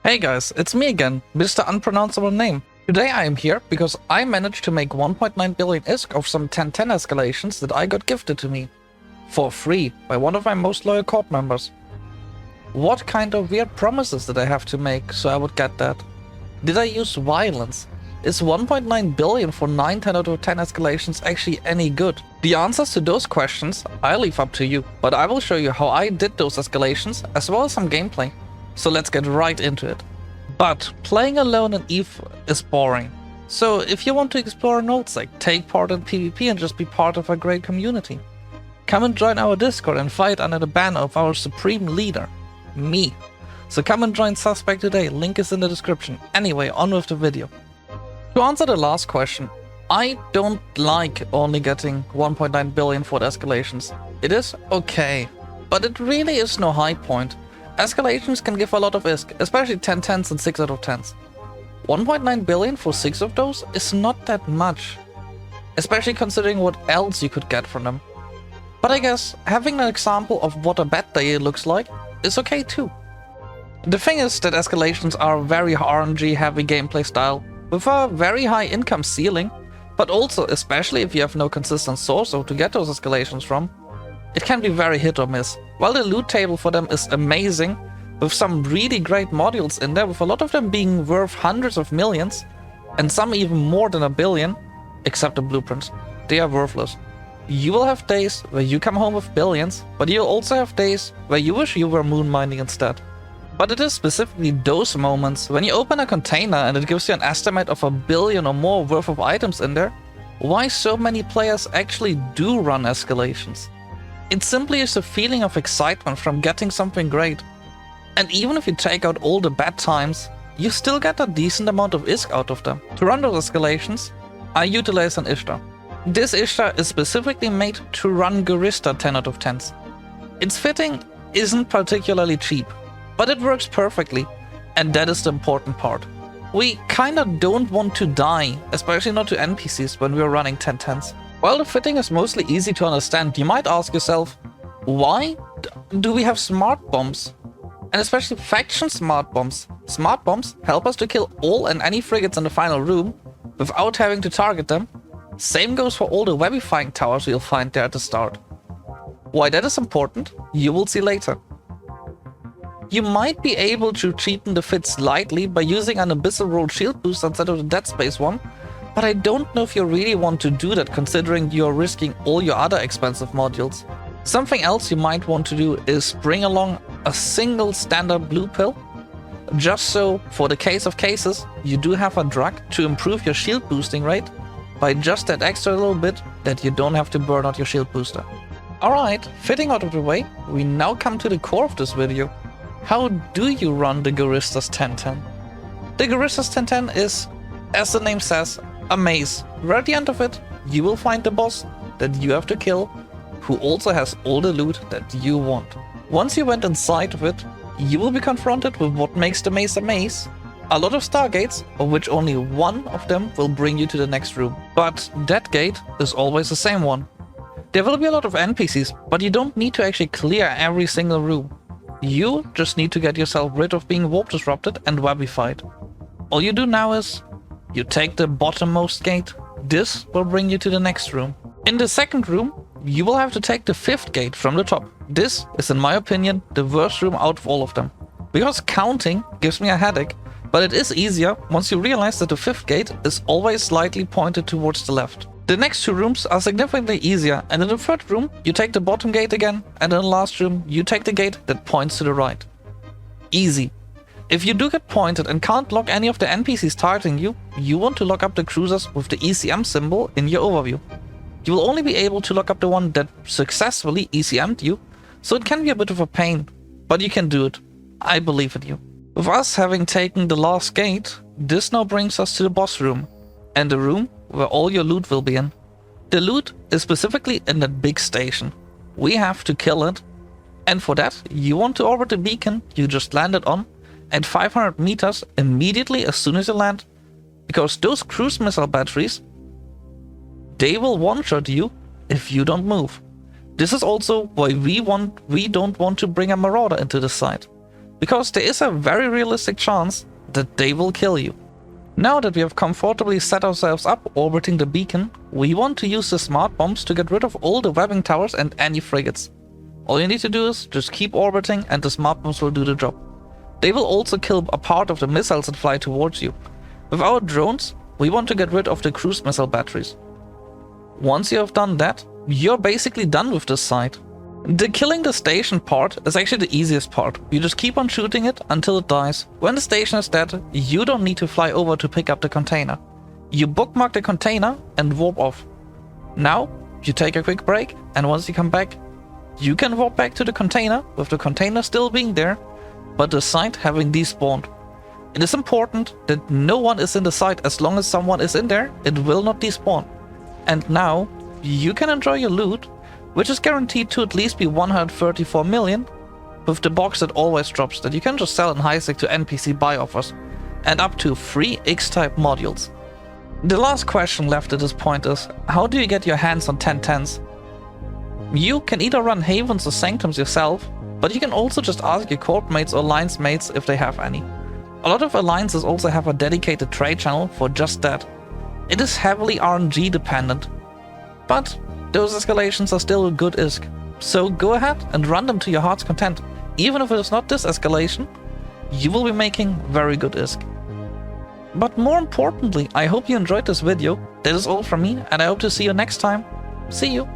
Hey guys, it's me again, Mr. Unpronounceable Name. Today I am here because I managed to make 1.9 billion ISK of some 1010 escalations that I got gifted to me. For free, by one of my most loyal court members. What kind of weird promises did I have to make so I would get that? Did I use violence? Is 1.9 billion for 9 10 out of 10 escalations actually any good? The answers to those questions I leave up to you, but I will show you how I did those escalations as well as some gameplay. So let's get right into it. But playing alone in EVE is boring. So if you want to explore nodes, like take part in PvP and just be part of a great community, come and join our Discord and fight under the banner of our supreme leader, me. So come and join Suspect today, link is in the description. Anyway, on with the video. To answer the last question, I don't like only getting 1.9 billion for the escalations. It is okay, but it really is no high point. Escalations can give a lot of ISK, especially 10 10s and 6 out of 10s. 1.9 billion for 6 of those is not that much, especially considering what else you could get from them. But I guess having an example of what a bad day looks like is okay too. The thing is that escalations are a very RNG heavy gameplay style, with a very high income ceiling, but also, especially if you have no consistent source to get those escalations from, it can be very hit or miss. While the loot table for them is amazing, with some really great modules in there, with a lot of them being worth hundreds of millions, and some even more than a billion, except the blueprints, they are worthless. You will have days where you come home with billions, but you'll also have days where you wish you were moon mining instead. But it is specifically those moments when you open a container and it gives you an estimate of a billion or more worth of items in there, why so many players actually do run escalations. It simply is a feeling of excitement from getting something great. And even if you take out all the bad times, you still get a decent amount of ISK out of them. To run those escalations, I utilize an Ishtar. This Ishtar is specifically made to run Guristas 10 out of 10s. Its fitting isn't particularly cheap, but it works perfectly, and that is the important part. We kinda don't want to die, especially not to NPCs when we are running 1010s. While the fitting is mostly easy to understand, you might ask yourself, why do we have smart bombs? And especially faction smart bombs. Smart bombs help us to kill all and any frigates in the final room without having to target them. Same goes for all the webifying towers you'll find there at the start. Why that is important, you will see later. You might be able to cheapen the fit slightly by using an abyssal roll shield boost instead of the dead space one, but I don't know if you really want to do that considering you're risking all your other expensive modules. Something else you might want to do is bring along a single standard blue pill, just so for the case of cases you do have a drug to improve your shield boosting rate by just that extra little bit that you don't have to burn out your shield booster. Alright, fitting out of the way, we now come to the core of this video. How do you run the Guristas 1010? The Guristas 1010 is, as the name says, a maze, where at the end of it, you will find the boss that you have to kill, who also has all the loot that you want. Once you went inside of it, you will be confronted with what makes the maze a maze. A lot of stargates, of which only one of them will bring you to the next room. But that gate is always the same one. There will be a lot of NPCs, but you don't need to actually clear every single room. You just need to get yourself rid of being warp disrupted and webified. All you do now is you take the bottommost gate. This will bring you to the next room. In the second room, you will have to take the 5th gate from the top. This is, in my opinion, the worst room out of all of them. Because counting gives me a headache, but it is easier once you realize that the 5th gate is always slightly pointed towards the left. The next 2 rooms are significantly easier, and in the 3rd room, you take the bottom gate again, and in the last room, you take the gate that points to the right. Easy. If you do get pointed and can't lock any of the NPCs targeting you, you want to lock up the cruisers with the ECM symbol in your overview. You will only be able to lock up the one that successfully ECM'd you, so it can be a bit of a pain, but you can do it. I believe in you. With us having taken the last gate, this now brings us to the boss room, and the room where all your loot will be in. The loot is specifically in that big station. We have to kill it, and for that, you want to orbit the beacon you just landed on at 500 meters immediately as soon as you land, because those cruise missile batteries, they will one-shot you if you don't move. This is also why we don't want to bring a marauder into the site. because there is a very realistic chance that they will kill you. Now that we have comfortably set ourselves up orbiting the beacon, we want to use the Smartbombs to get rid of all the webbing towers and any frigates. All you need to do is just keep orbiting and the Smartbombs will do the job. They will also kill a part of the missiles that fly towards you. With our drones, we want to get rid of the cruise missile batteries. Once you have done that, you're basically done with this site. The killing the station part is actually the easiest part. You just keep on shooting it until it dies. When the station is dead, you don't need to fly over to pick up the container. You bookmark the container and warp off. Now, you take a quick break, and once you come back, you can warp back to the container with the container still being there, but the site having despawned. It is important that no one is in the site. As long as someone is in there, it will not despawn. And now, you can enjoy your loot, which is guaranteed to at least be 134 million, with the box that always drops that you can just sell in HiSec to NPC buy offers, and up to 3 X-type modules. The last question left at this point is, how do you get your hands on 1010s? You can either run Havens or Sanctums yourself, but you can also just ask your corp mates or alliance mates if they have any. A lot of alliances also have a dedicated trade channel for just that. It is heavily RNG dependent, but those escalations are still a good ISK, so go ahead and run them to your heart's content. Even if it is not this escalation, you will be making very good ISK. But more importantly, I hope you enjoyed this video. That is all from me, and I hope to see you next time. See you!